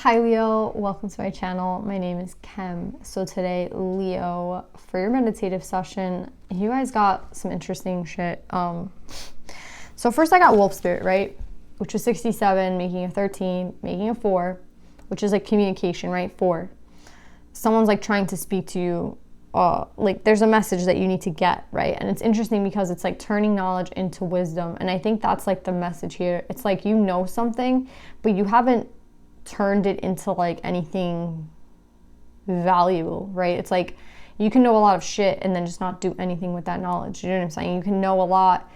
Hi Leo, welcome to my channel. My name is Kem. So today, Leo, for your meditative session, you guys got some interesting shit. So first I got Wolf Spirit, right? Which is 67, making a 13, making a 4, which is like communication, right? 4. Someone's like trying to speak to you, like there's a message that you need to get, right? And it's interesting because it's like turning knowledge into wisdom. And I think that's like the message here. It's like you know something, but you haven't turned it into like anything valuable, right? It's like you can know a lot of shit and then just not do anything with that knowledge. You know what I'm saying? You can know a lot,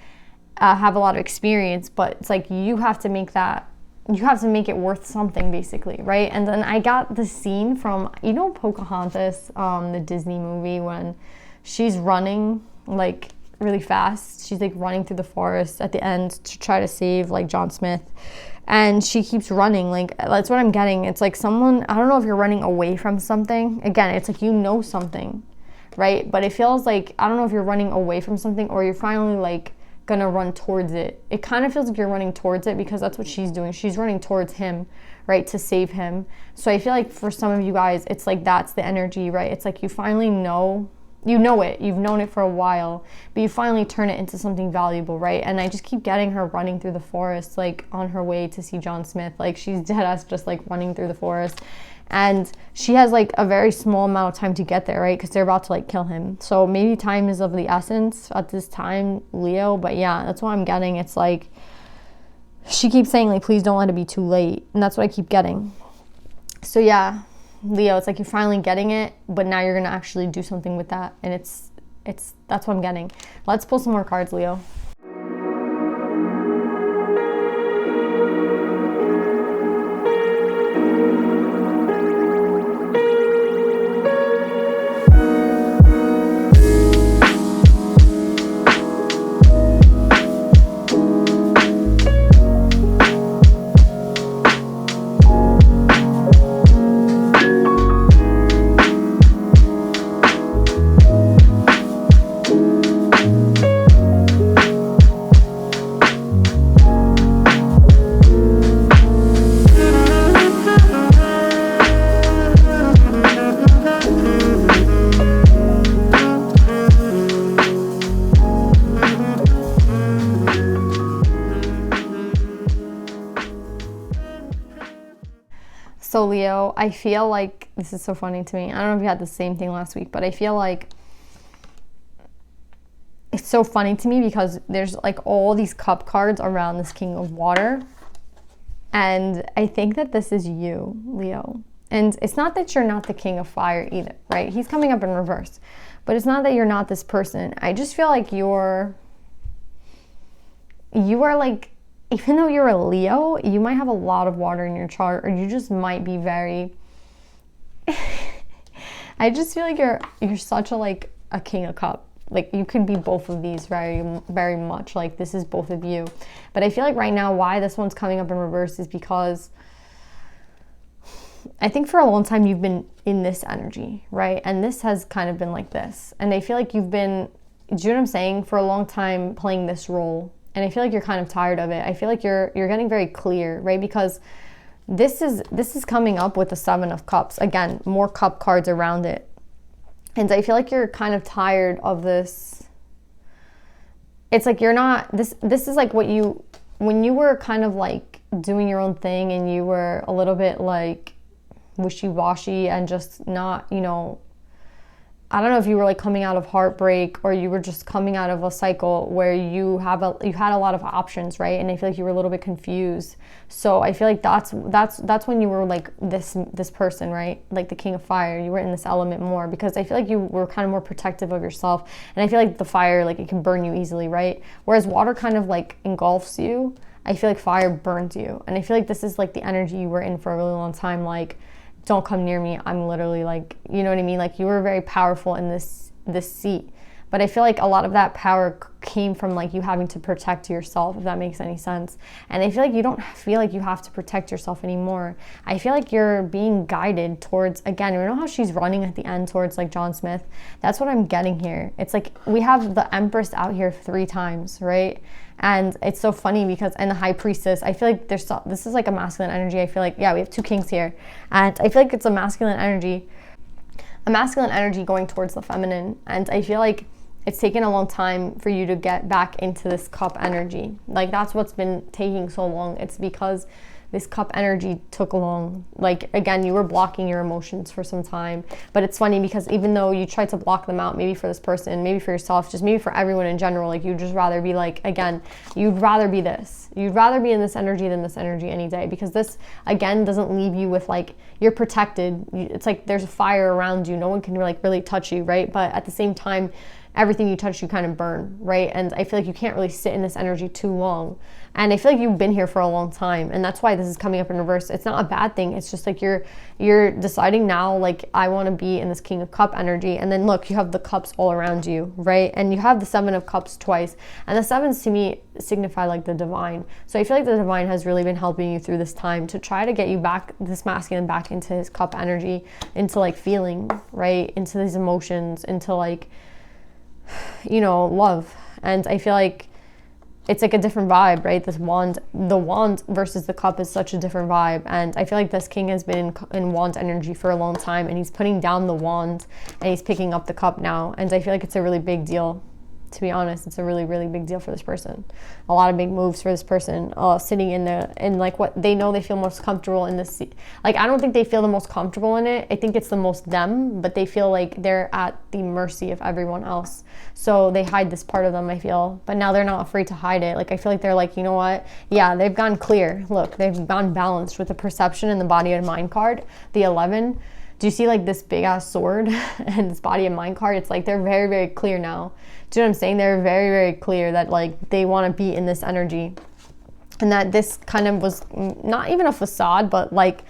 have a lot of experience, but it's like you have to make it worth something, basically, right? And then I got the scene from, you know, Pocahontas, the Disney movie, when she's running like really fast. She's like running through the forest at the end to try to save like John Smith. And she keeps running, like, that's what I'm getting. It's like someone, I don't know if you're running away from something. Again, it's like you know something, right? But it feels like, I don't know if you're running away from something or you're finally, like, gonna run towards it. It kind of feels like you're running towards it because that's what she's doing. She's running towards him, right, to save him. So I feel like for some of you guys, it's like that's the energy, right? It's like you finally know. You know it, you've known it for a while, but you finally turn it into something valuable, right? And I just keep getting her running through the forest, like on her way to see John Smith. Like she's dead ass just like running through the forest. And she has like a very small amount of time to get there, right? Because they're about to like kill him. So maybe time is of the essence at this time, Leo. But yeah, that's what I'm getting. It's like, she keeps saying like, please don't let it be too late. And that's what I keep getting. So yeah. Leo, it's like you're finally getting it, but now you're gonna actually do something with that, and it's that's what I'm getting. Let's pull some more cards, Leo. So Leo, I feel like, this is so funny to me. I don't know if you had the same thing last week, but I feel like it's so funny to me because there's like all these cup cards around this King of Water. And I think that this is you, Leo. And it's not that you're not the King of Fire either, right? He's coming up in reverse. But it's not that you're not this person. I just feel like you are like, even though you're a Leo, you might have a lot of water in your chart, or you just might be very I just feel like you're such a like a King of Cup. Like you could be both of these very, very much. Like this is both of you. But I feel like right now why this one's coming up in reverse is because I think for a long time you've been in this energy, right? And this has kind of been like this. And I feel like you've been, do you know what I'm saying, for a long time playing this role. And I feel like you're kind of tired of it. I feel like you're getting very clear, right? Because this is coming up with the 7 of Cups. Again, more cup cards around it. And I feel like you're kind of tired of this. It's like you're not, this is like what you, when you were kind of like doing your own thing and you were a little bit like wishy-washy and just not, you know, I don't know if you were like coming out of heartbreak or you were just coming out of a cycle where you had a lot of options, right? And I feel like you were a little bit confused. So I feel like that's when you were like this person, right? Like the King of Fire. You were in this element more because I feel like you were kind of more protective of yourself. And I feel like the fire, like it can burn you easily, right? Whereas water kind of like engulfs you. I feel like fire burns you. And I feel like this is like the energy you were in for a really long time, like, don't come near me. I'm literally like, you know what I mean? Like you were very powerful in this seat. But I feel like a lot of that power came from like you having to protect yourself, if that makes any sense. And I feel like you don't feel like you have to protect yourself anymore. I feel like you're being guided towards, again, you know how she's running at the end towards like John Smith? That's what I'm getting here. It's like we have the Empress out here 3 times, right? And it's so funny because, and the High Priestess, I feel like this is like a masculine energy. I feel like, yeah, we have 2 kings here. And I feel like it's a masculine energy going towards the feminine. And I feel like it's taken a long time for you to get back into this cup energy. Like that's what's been taking so long. It's because this cup energy took long. Like, again, you were blocking your emotions for some time. But it's funny because even though you tried to block them out, maybe for this person, maybe for yourself, just maybe for everyone in general, like you'd just rather be like, again, you'd rather be this. You'd rather be in this energy than this energy any day, because this, again, doesn't leave you with like, you're protected. It's like there's a fire around you. No one can like really touch you, right? But at the same time, everything you touch, you kind of burn, right? And I feel like you can't really sit in this energy too long. And I feel like you've been here for a long time. And that's why this is coming up in reverse. It's not a bad thing. It's just like you're deciding now, like, I want to be in this King of Cup energy. And then look, you have the cups all around you, right? And you have the 7 of Cups twice. And the 7s to me signify like the divine. So I feel like the divine has really been helping you through this time to try to get you back, this masculine, back into his cup energy, into like feeling, right? Into these emotions, into like, you know, love. And I feel like it's like a different vibe, right? This wand, the wand versus the cup is such a different vibe. And I feel like this king has been in wand energy for a long time, and he's putting down the wand and he's picking up the cup now. And I feel like it's a really big deal. To be honest, it's a really, really big deal for this person. A lot of big moves for this person, sitting in like what they know they feel most comfortable in this. Like, I don't think they feel the most comfortable in it. I think it's the most them, but they feel like they're at the mercy of everyone else. So they hide this part of them, I feel. But now they're not afraid to hide it. Like, I feel like they're like, you know what? Yeah, they've gone clear. Look, they've gone balanced with the perception and the body and mind card, the 11. Do you see like this big ass sword and this body and mind card? It's like they're very, very clear now. Do you know what I'm saying? They're very, very clear that like they want to be in this energy, and that this kind of was not even a facade, but like,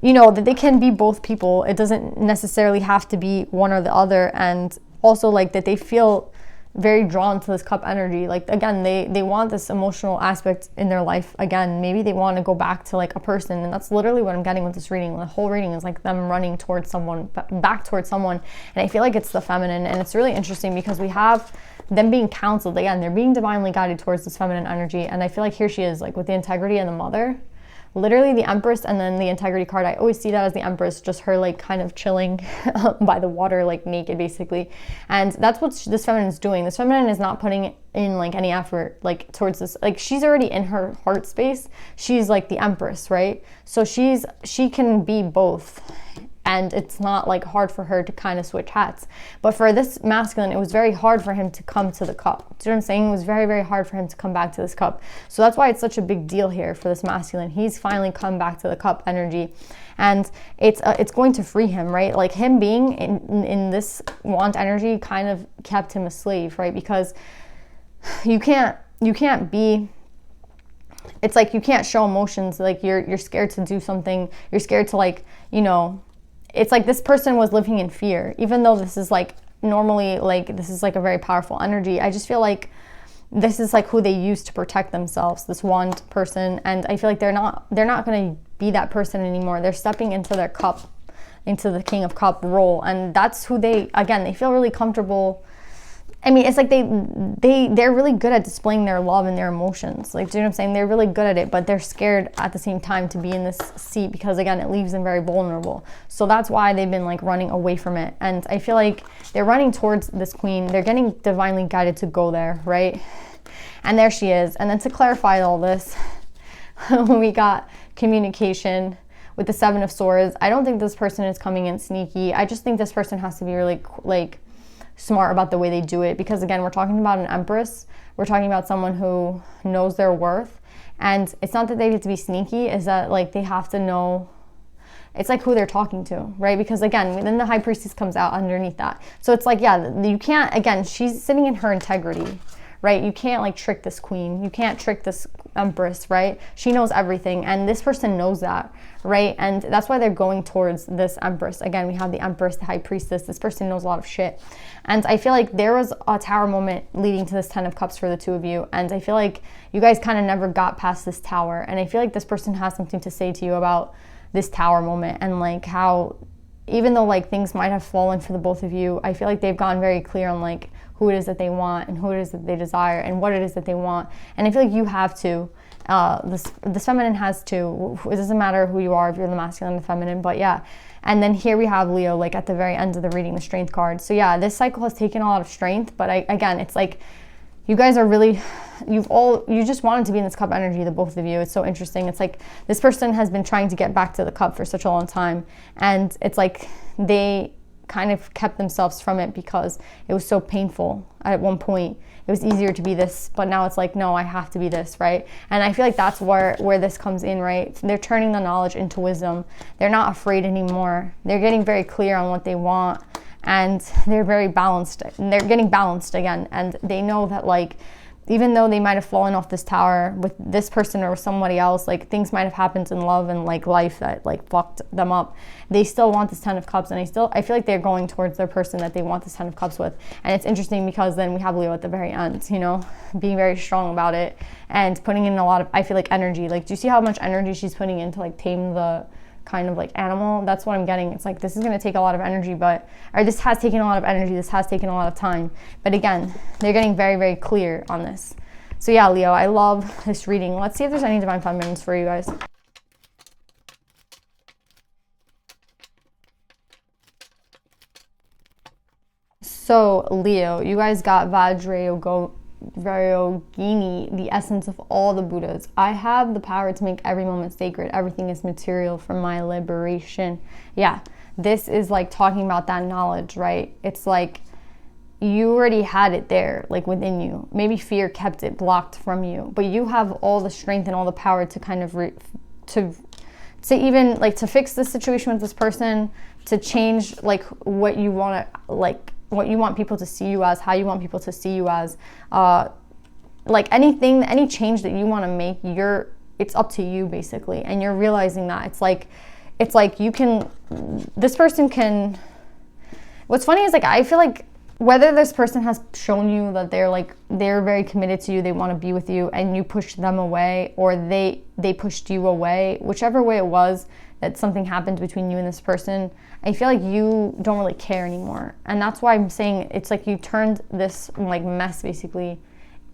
you know, that they can be both people. It doesn't necessarily have to be one or the other. And also like that they feel very drawn to this cup energy. Like, again, they want this emotional aspect in their life. Again, maybe they want to go back to like a person, and that's literally what I'm getting with this reading. The whole reading is like them running towards someone, back towards someone. And I feel like it's the feminine, and it's really interesting because we have them being counseled. Again, they're being divinely guided towards this feminine energy. And I feel like here she is, like with the integrity and the mother. Literally the Empress and then the integrity card. I always see that as the Empress, just her like kind of chilling by the water, like naked basically. And that's what this feminine is doing. This feminine is not putting in like any effort like towards this. Like, she's already in her heart space. She's like the Empress, right? So she can be both. And it's not like hard for her to kind of switch hats. But for this masculine, it was very hard for him to come to the cup. Do you know what I'm saying? It was very, very hard for him to come back to this cup. So that's why it's such a big deal here for this masculine. He's finally come back to the cup energy. And it's going to free him, right? Like, him being in this wand energy kind of kept him a slave, right? Because you can't be... It's like you can't show emotions. Like, you're scared to do something. You're scared to, like, you know... It's like this person was living in fear, even though this is like normally like this is like a very powerful energy. I just feel like this is like who they use to protect themselves, this wand person. And I feel like they're not going to be that person anymore. They're stepping into their cup, into the King of Cup role. And that's who they feel really comfortable. I mean, it's like they're really good at displaying their love and their emotions. Like, do you know what I'm saying? They're really good at it, but they're scared at the same time to be in this seat because, again, it leaves them very vulnerable. So that's why they've been like running away from it. And I feel like they're running towards this queen. They're getting divinely guided to go there, right? And there she is. And then to clarify all this, we got communication with the 7 of Swords. I don't think this person is coming in sneaky. I just think this person has to be really like smart about the way they do it, because again, we're talking about an Empress. We're talking about someone who knows their worth, and it's not that they need to be sneaky, is that like they have to know, it's like who they're talking to, right? Because again, then the High Priestess comes out underneath that. So it's like, yeah, you can't, again, she's sitting in her integrity, right? You can't like trick this queen. You can't trick this empress, right? She knows everything, and this person knows that, right? And that's why they're going towards this empress. Again, we have the empress, the high priestess. This person knows a lot of shit. And I feel like there was a tower moment leading to this 10 of cups for the two of you. And I feel like you guys kind of never got past this tower. And I feel like this person has something to say to you about this tower moment, and like how, even though like things might have fallen for the both of you, I feel like they've gone very clear on like who it is that they want and who it is that they desire and what it is that they want. And I feel like you have to. This feminine has to. It doesn't matter who you are, if you're the masculine or the feminine, but yeah. And then here we have Leo, like at the very end of the reading, the strength card. So yeah, this cycle has taken a lot of strength, but again, it's like you guys are really, you just wanted to be in this cup energy, the both of you. It's so interesting. It's like this person has been trying to get back to the cup for such a long time, and it's like they kind of kept themselves from it because it was so painful at one point. It was easier to be this, but now it's like, no, I have to be this, right? And I feel like that's where this comes in, right? They're turning the knowledge into wisdom. They're not afraid anymore. They're getting very clear on what they want, and they're very balanced. They're getting balanced again, and they know that like, even though they might have fallen off this tower with this person or with somebody else, like things might have happened in love and like life that like fucked them up, they still want this 10 of cups, and I feel like they're going towards their person that they want this 10 of cups with. And it's interesting because then we have Leo at the very end, you know, being very strong about it and putting in a lot of, I feel like, energy. Like, do you see how much energy she's putting in to like tame the kind of like animal? That's what I'm getting. It's like this is going to take a lot of energy, or this has taken a lot of energy, this has taken a lot of time, but again, they're getting very, very clear on this. So yeah, Leo, I love this reading. Let's see if there's any divine feminines for you guys. So Leo, you guys got Vajrayogini, the essence of all the Buddhas. I have the power to make every moment sacred. Everything is material for my liberation. Yeah, this is like talking about that knowledge, right? It's like you already had it there, like within you. Maybe fear kept it blocked from you, but you have all the strength and all the power to kind of to even like to fix this situation with this person, to change like what you want to like, what you want people to see you as, how you want people to see you as, like any change that you want to make, it's up to you basically. And you're realizing that it's like you can, this person can, what's funny is like, I feel like whether this person has shown you that they're very committed to you, they want to be with you, and you pushed them away, or they pushed you away, whichever way it was that something happened between you and this person, I feel like you don't really care anymore. And that's why I'm saying it's like you turned this like mess basically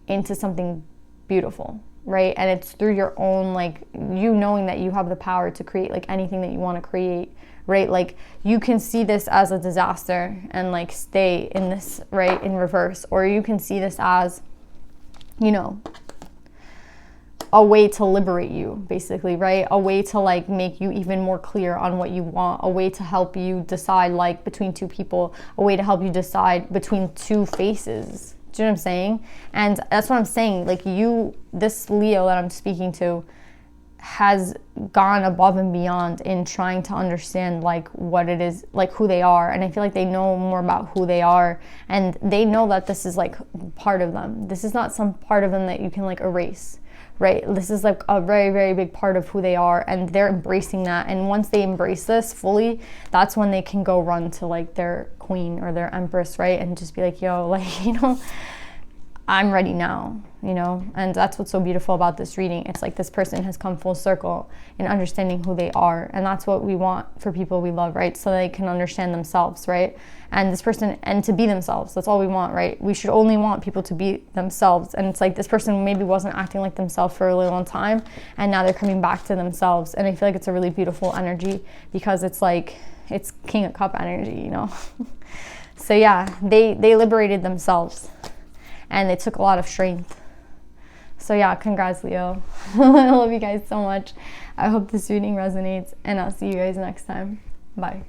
into something beautiful, right? And it's through your own, like, you knowing that you have the power to create like anything that you want to create, right? Like you can see this as a disaster and like stay in this, right, in reverse, or you can see this as, you know, a way to liberate you basically, right? A way to like make you even more clear on what you want, a way to help you decide like between two people, a way to help you decide between two faces. Do you know what I'm saying? And that's what I'm saying, like this Leo that I'm speaking to has gone above and beyond in trying to understand like what it is, like who they are. And I feel like they know more about who they are, and they know that this is like part of them. This is not some part of them that you can like erase, right? This is like a very, very big part of who they are, and they're embracing that. And once they embrace this fully, that's when they can go run to like their queen or their empress, right? And just be like, yo, like, you know, I'm ready now, you know? And that's what's so beautiful about this reading. It's like this person has come full circle in understanding who they are. And that's what we want for people we love, right? So they can understand themselves, right? And this person, and to be themselves. That's all we want, right? We should only want people to be themselves. And it's like this person maybe wasn't acting like themselves for a really long time, and now they're coming back to themselves. And I feel like it's a really beautiful energy, because it's like, it's King of Cup energy, you know? So yeah, they liberated themselves, and it took a lot of strength. So yeah, congrats, Leo. I love you guys so much. I hope this reading resonates, and I'll see you guys next time. Bye.